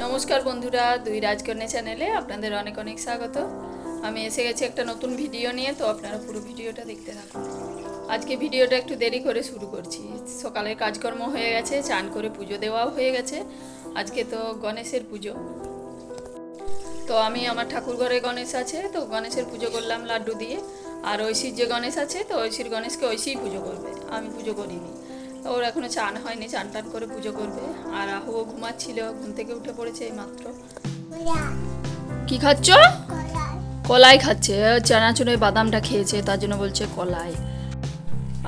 নমস্কার বন্ধুরা, দুই রাজকন্যা চ্যানেলে আপনাদের অনেক অনেক স্বাগত। আমি এসে গেছি একটা নতুন ভিডিও নিয়ে, তো আপনারা পুরো ভিডিওটা দেখতে থাকুন। আজকে ভিডিওটা একটু দেরি করে শুরু করছি। সকালের কাজকর্ম হয়ে গেছে, চান করে পুজো দেওয়াও হয়ে গেছে। আজকে তো গণেশের পুজো, তো আমি আমার ঠাকুর ঘরে গণেশ আছে, তো গণেশের পুজো করলাম লাড্ডু দিয়ে। আর ঐশীর যে গণেশ আছে, তো ঐশীর গণেশকে ঐশীই পুজো করবে, আমি পুজো করিনি। ওর এখনো চান হয়নি, চান টান করে পুজো করবে। আর আহুও ঘুমাচ্ছিল, ঘুম থেকে উঠে পড়েছে এই মাত্র। কি খাচ্ছ? কলাই খাচ্ছে, চানাচুরের বাদামটা খেয়েছে, তার জন্য বলছে কলাই।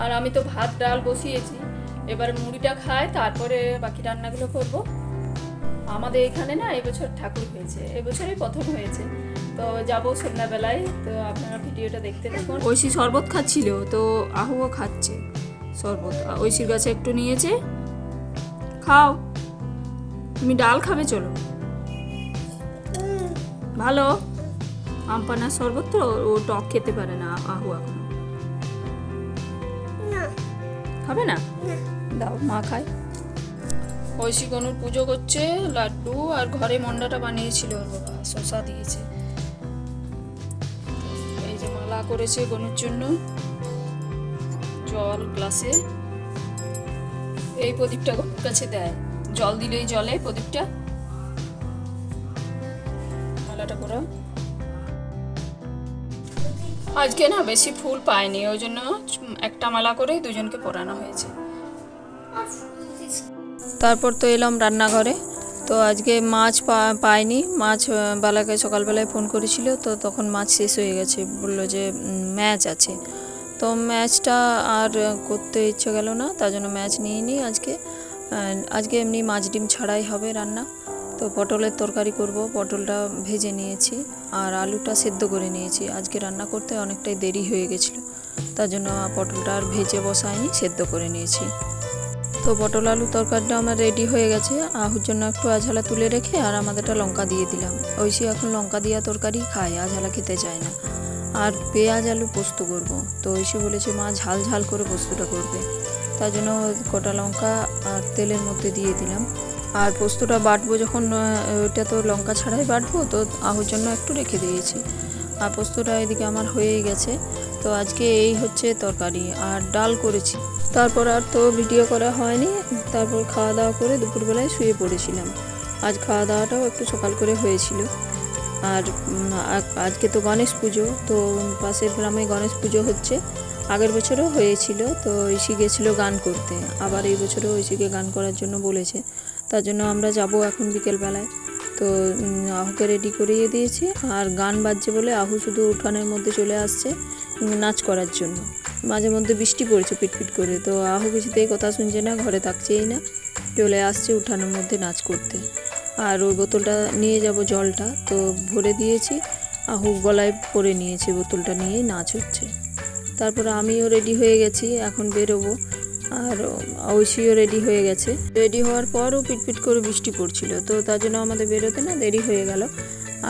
আর আমি তো ভাত ডাল বসিয়েছি, এবার মুড়িটা খাই, তারপরে বাকি রান্নাগুলো করব। আমাদের এখানে না এবছর ঠাকুর হয়েছে, এবছরই প্রথম হয়েছে, তো যাবো সন্ধ্যাবেলায়। তো আপনারা ভিডিওটা দেখতে থাকুন। ঐশী শরবত খাচ্ছিল, তো আহুও খাচ্ছে শরবত। ঐশীর কাছে একটু নিয়েছে, খাও। তুমি ডাল খাবে, চলো। ভালো আমপানার শরবত তো, ও টক খেতে পারে না আহু এখনো। খাবে না? দাও, মা খায়। ঐশী গনুর পুজো করছে, লাড্ডু আর ঘরে মন্ডাটা বানিয়েছিল ওর বাবা, শসা দিয়েছে। এই যে মালা করেছে গনুর জন্য, জল গ্লাসে। এই প্রদীপটা গনুর কাছে দেয়, জল দিলেই জলে প্রদীপটা। মালাটা করো। আজকে না বেশি ফুল পাইনি, ওই জন্য একটা মালা করে দুজনকে পরানো হয়েছে। তারপর তো এলাম রান্নাঘরে। তো আজকে মাছ পাইনি, মাছ বালাকে সকালবেলায় ফোন করেছিল, তো তখন মাছ শেষ হয়ে গেছে, বললো যে ম্যাচ আছে। তো ম্যাচটা আর করতে ইচ্ছে গেল না, তার জন্য ম্যাচ নিইনি আজকে। আজকে এমনি মাছ ডিম ছাড়াই হবে রান্না। তো পটলের তরকারি করব, পটলটা ভেজে নিয়েছি আর আলুটা সেদ্ধ করে নিয়েছি। আজকে রান্না করতে অনেকটাই দেরি হয়ে গেছিলো, তার জন্য পটলটা আর ভেজে বসাইনি, সেদ্ধ করে নিয়েছি। তো পটল আলু তরকারিটা আমার রেডি হয়ে গেছে। আহুর জন্য একটু আঝালা তুলে রেখে আর আমাদেরটা লঙ্কা দিয়ে দিলাম। ঐশী এখন লঙ্কা দিয়া তরকারি খায়, আঝালা খেতে চায় না। আর পেঁয়াজ আলু পোস্ত করব, তো ঐশী বলেছে মা ঝাল ঝাল করে পোস্তটা করবে, তার জন্য গোটা লঙ্কা আর তেলের মধ্যে দিয়ে দিলাম। আর পোস্তটা বাটবো যখন, ওইটা তো লঙ্কা ছাড়াই বাটবো, তো আহুর জন্য একটু রেখে দিয়েছি। আর পোস্তটা এদিকে আমার হয়েই গেছে। তো আজকে এই হচ্ছে তরকারি, আর ডাল করেছি। তারপর আর তো ভিডিও করা হয়নি। তারপর খাওয়া দাওয়া করে দুপুরবেলায় শুয়ে পড়েছিলাম। আজ খাওয়া দাওয়াটাও একটু সকাল করে হয়েছিল। আর আজকে তো গণেশ পুজো, তো পাশের গ্রামে গণেশ পুজো হচ্ছে। আগের বছরও হয়েছিল, তো ঐশী গেছিলো গান করতে, আবার এই বছরও ঐশীকে গান করার জন্য বলেছে, তার জন্য আমরা যাব এখন বিকেলবেলায়। তো আহুকে রেডি করিয়ে দিয়েছি, আর গান বাজছে বলে আহু শুধু উঠানের মধ্যে চলে আসছে নাচ করার জন্য। মাঝে মধ্যে বৃষ্টি পড়ছে পিটপিট করে, তো আহু কিছুতেই কথা শুনছে না, ঘরে থাকছেই না, চলে আসছে উঠানের মধ্যে নাচ করতে। আর ওই বোতলটা নিয়ে যাব, জলটা তো ভরে দিয়েছি, আহু গলায় পরে নিয়েছে, বোতলটা নিয়েই নাচ হচ্ছে। তারপরে আমিও রেডি হয়ে গেছি, এখন বেরোবো। আর ঐশীও রেডি হয়ে গেছে। রেডি হওয়ার পরও পিটপিট করে বৃষ্টি পড়ছিল, তো তার জন্য আমাদের বেরোতে না দেরি হয়ে গেল।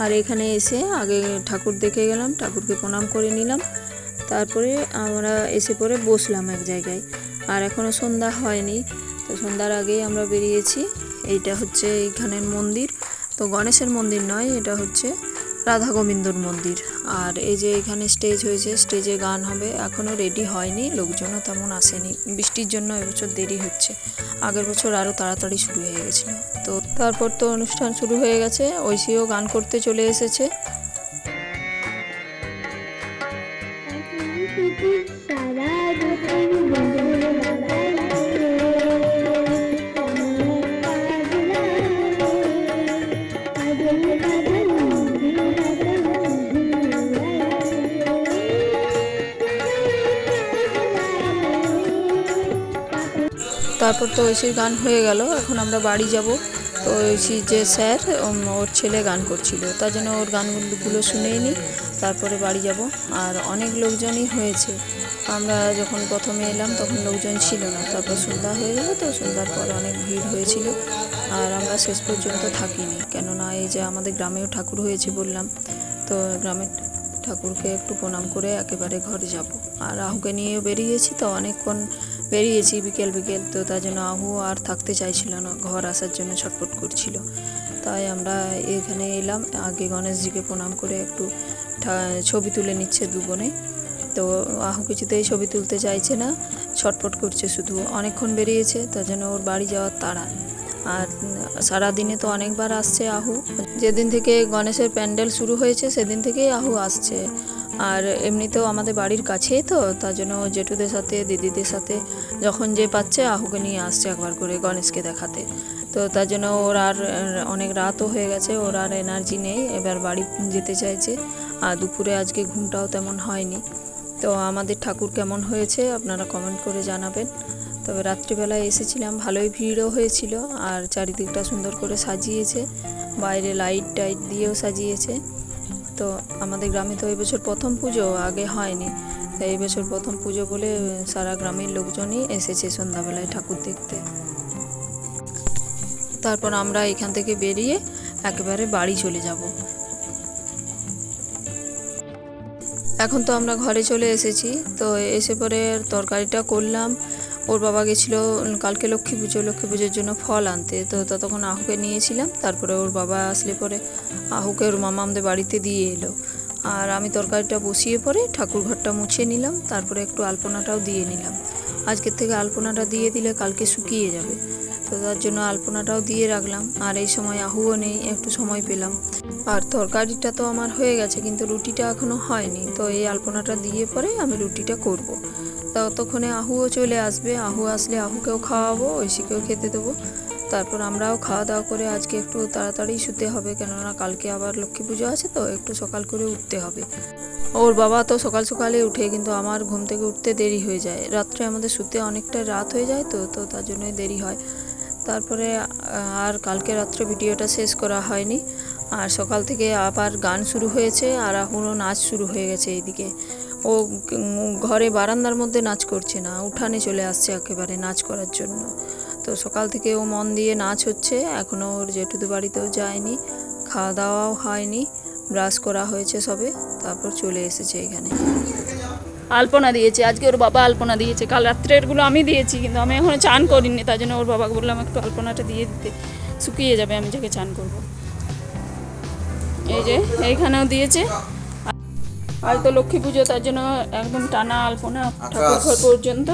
আর এখানে এসে আগে ঠাকুর দেখে গেলাম, ঠাকুরকে প্রণাম করে নিলাম। তারপরে আমরা এসে পরে বসলাম এক জায়গায়। আর এখনও সন্ধ্যা হয়নি, তো সন্ধ্যার আগেই আমরা বেরিয়েছি। এইটা হচ্ছে এইখানের মন্দির, তো গণেশের মন্দির নয়, এটা হচ্ছে রাধা গোবিন্দর মন্দির। আর এই যে এখানে স্টেজ হয়েছে, স্টেজে গান হবে, এখনও রেডি হয়নি, লোকজনও তেমন আসেনি, বৃষ্টির জন্য এবছর দেরি হচ্ছে। আগের বছর আরও তাড়াতাড়ি শুরু হয়ে গেছিলো। তো তারপর তো অনুষ্ঠান শুরু হয়ে গেছে, ঐশীও গান করতে চলে এসেছে। তারপর তো ঐশীর গান হয়ে গেল, এখন আমরা বাড়ি যাব। তো ঐশীর যে স্যার, ওর ছেলে গান করছিল, তার জন্য ওর গানগুলো শুনেই নিই, তারপরে বাড়ি যাব। আর অনেক লোকজনই হয়েছে, আমরা যখন প্রথমে এলাম তখন লোকজন ছিল না, তারপর সন্ধ্যা হয়ে গেল, তো সন্ধ্যার পর অনেক ভিড় হয়েছিল। আর আমরা শেষ পর্যন্ত থাকিনি, কেননা এই যে আমাদের গ্রামেও ঠাকুর হয়েছে বললাম, তো গ্রামের ঠাকুরকে একটু প্রণাম করে একেবারে ঘরে যাব। আর আহুকে নিয়েও বেরিয়েছি, তো অনেকক্ষণ বেরিয়েছি বিকেল, তো তার জন্য আহু আর থাকতে চাইছিল না, ঘর আসার জন্য ছটফট করছিল। তাই আমরা এখানে এলাম। আগে গণেশজিকে প্রণাম করে একটু ছবি তুলে নিচ্ছে দু বোনে। তো আহু কিছুতেই ছবি তুলতে চাইছে না, ছটফট করছে শুধু। অনেকক্ষণ বেরিয়েছে, তার জন্য ওর বাড়ি যাওয়ার তাড়া। আর সারাদিনে তো অনেকবার আসছে আহু। যেদিন থেকে গণেশের প্যান্ডেল শুরু হয়েছে সেদিন থেকেই আহু আসছে। আর এমনিতেও আমাদের বাড়ির কাছেই তো, তার জন্য জেঠুদের সাথে দিদিদের সাথে যখন যে পাচ্ছে আহুকে নিয়ে আসছে একবার করে গণেশকে দেখাতে। তো তার জন্য ওর আর অনেক রাতও হয়ে গেছে, ওর আর এনার্জি নেই, এবার বাড়ি যেতে চাইছে। আর দুপুরে আজকে ঘুমটাও তেমন হয়নি। তো আমাদের ঠাকুর কেমন হয়েছে আপনারা কমেন্ট করে জানাবেন। তবে রাত্রিবেলায় এসেছিলাম, ভালোই ভিড়ও হয়েছিল, আর চারিদিকটা সুন্দর করে সাজিয়েছে, বাইরে লাইট টাইট দিয়েও সাজিয়েছে। তো আমাদের গ্রামে তো এই বছর প্রথম পুজো, আগে হয়নি, তাই এই বছর প্রথম পুজো বলে সারা গ্রামের লোকজনই এসেছে সন্ধ্যাবেলায় ঠাকুর দেখতে। তারপর আমরা এখান থেকে বেরিয়ে একেবারে বাড়ি চলে যাব। এখন তো আমরা ঘরে চলে এসেছি। তো এসে পরে তরকারিটা করলাম। ওর বাবা গেছিলো কালকে লক্ষ্মী পুজোর জন্য ফল আনতে, তো ততক্ষণ আহুকে নিয়েছিলাম। তারপরে ওর বাবা আসলে পরে আহুকে ওর মামা আমাদের বাড়িতে দিয়ে এলো। আর আমি তরকারিটা বসিয়ে পরে ঠাকুর ঘরটা মুছে নিলাম, তারপরে একটু আলপনাটাও দিয়ে নিলাম। আজকের থেকে আলপনাটা দিয়ে দিলে কালকে শুকিয়ে যাবে, তো তার জন্য আলপনাটাও দিয়ে রাখলাম। আর এই সময় আহুও নেই, একটু সময় পেলাম। আর তরকারিটা তো আমার হয়ে গেছে, কিন্তু রুটিটা এখনও হয়নি। তো এই আলপনাটা দিয়ে পরে আমি রুটিটা করব। ততক্ষণে আহুও চলে আসবে, আহু আসলে আহুকেও খাওয়াবো, ঐশীকেও খেতে দেবো। তারপর আমরাও খাওয়া দাওয়া করে আজকে একটু তাড়াতাড়ি শুতে হবে, কেননা কালকে আবার লক্ষ্মী পুজো আছে, তো একটু সকাল করে উঠতে হবে। ওর বাবা তো সকাল সকালে উঠে, কিন্তু আমার ঘুম থেকে উঠতে দেরি হয়ে যায়। রাত্রে আমাদের শুতে অনেকটা রাত হয়ে যায়, তো তার জন্যই দেরি হয়। তারপরে আর কালকে রাত্রে ভিডিওটা শেষ করা হয়নি। আর সকাল থেকে আবার গান শুরু হয়েছে, আর এখনও নাচ শুরু হয়ে গেছে। এইদিকে ও ঘরে বারান্দার মধ্যে নাচ করছে না, উঠানে চলে আসছে একেবারে নাচ করার জন্য। তো সকাল থেকে ও মন দিয়ে নাচ হচ্ছে। এখনও ওর জেঠুদের বাড়িতেও যায়নি, খাওয়া দাওয়াও হয়নি, ব্রাশ করা হয়েছে সবে, তারপর চলে এসেছে এখানে। আলপনা দিয়েছে আজকে, ওর বাবা আলপনা দিয়েছে। কাল রাত্রেরগুলো আমি দিয়েছি, কিন্তু আমি এখনো চান করিনি, তার জন্য ওর বাবাকে বললাম একটু আলপনাটা দিয়ে দিতে, শুকিয়ে যাবে আমি যাকে চান করব। এই যে এইখানেও দিয়েছে। আজ তো লক্ষ্মী পুজো, তার জন্য একদম টানা আলপনা ঠাকুর ঘর পর্যন্ত।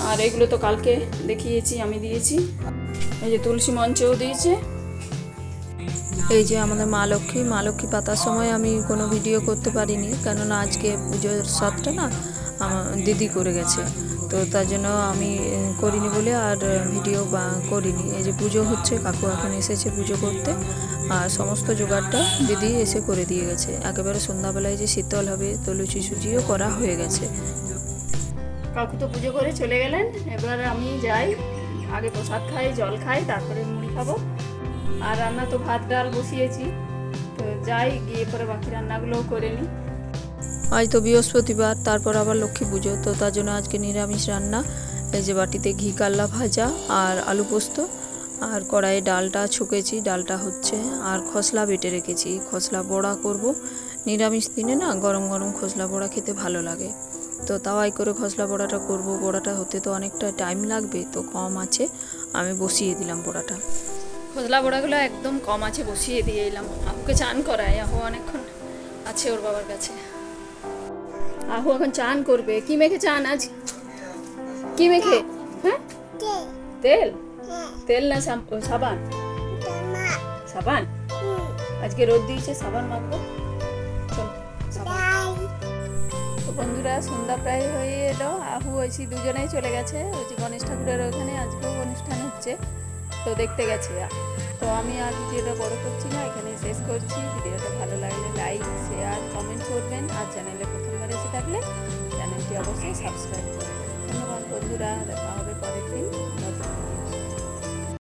আর এগুলো তো কালকে দেখিয়েছি, আমি দিয়েছি। এই যে তুলসী মঞ্চেও দিয়েছে। এই যে আমাদের মা লক্ষ্মী পাতার সময় আমি কোনো ভিডিও করতে পারিনি, কেননা আজকে পুজোর সাতটা না আমার দিদি করে গেছে, তো তার জন্য আমি করিনি বলে আর ভিডিও করিনি। এই যে পুজো হচ্ছে, কাকু এখন এসেছে পুজো করতে, আর সমস্ত জোগাড়টা দিদি এসে করে দিয়ে গেছে। একেবারে সন্ধ্যাবেলায় যে শীতল হবে, তো লুচি সুজিও করা হয়ে গেছে। কাকু তো পুজো করে চলে গেলেন, এবার আমি যাই, আগে প্রসাদ খাই, জল খাই, তারপরে মুড়ি খাবো। আর রান্না তো ভাত ডাল বসিয়েছি, তো যাই, গিয়ে পরে বাকি রান্নাগুলোও করে নিই। আজ তো বৃহস্পতিবার, তারপর আবার লক্ষ্মী পুজো, তো তার জন্য আজকে নিরামিষ রান্না। এই যে বাটিতে ঘি কাল্লা ভাজা আর আলু পোস্ত, আর কড়াইয়ে ডালটা ছুঁকেছি, ডালটা হচ্ছে, আর খসলা বেটে রেখেছি, খসলা বড়া করব। নিরামিষ দিনে না গরম গরম খসলা বড়া খেতে ভালো লাগে, তো তাওয়াই করে খসলা বড়াটা করব। বড়াটা হতে তো অনেকটা টাইম লাগবে, তো কম আছে, আমি বসিয়ে দিলাম বড়াটা। খোসলা বড়াগুলো একদম কম আছে, বসিয়ে দিয়ে এলাম। আহুকে চান করায়, আহু অনেকক্ষণ আছে ওর বাবার কাছে। আহু এখন চান করবে। কি মেখে চান আজ? কি মেখে? হ্যাঁ, তেল। তেল না সাবান? সাবান। আজকে রোদ দিয়েছে, সাবান মাখবো। চল সাবান। তো বন্ধুরা, সন্ধ্যা প্রায় হয়ে এলো। আহু ঐশী দুজনেই চলে গেছে। ওই যে গণেশ ঠাকুরের ওখানে আজকেও অনুষ্ঠান হচ্ছে, তো দেখতে গেছে। তো আমি আর ভিডিওটা বড় করছি না, এখানে শেষ করছি। ভিডিওটা ভালো লাগলে লাইক, শেয়ার, কমেন্ট করবেন। আর চ্যানেলে প্রথমবার এসে থাকলে চ্যানেলটি অবশ্যই সাবস্ক্রাইব করবেন। ধন্যবাদ বন্ধুরা, দেখা হবে পরের দিন নতুন।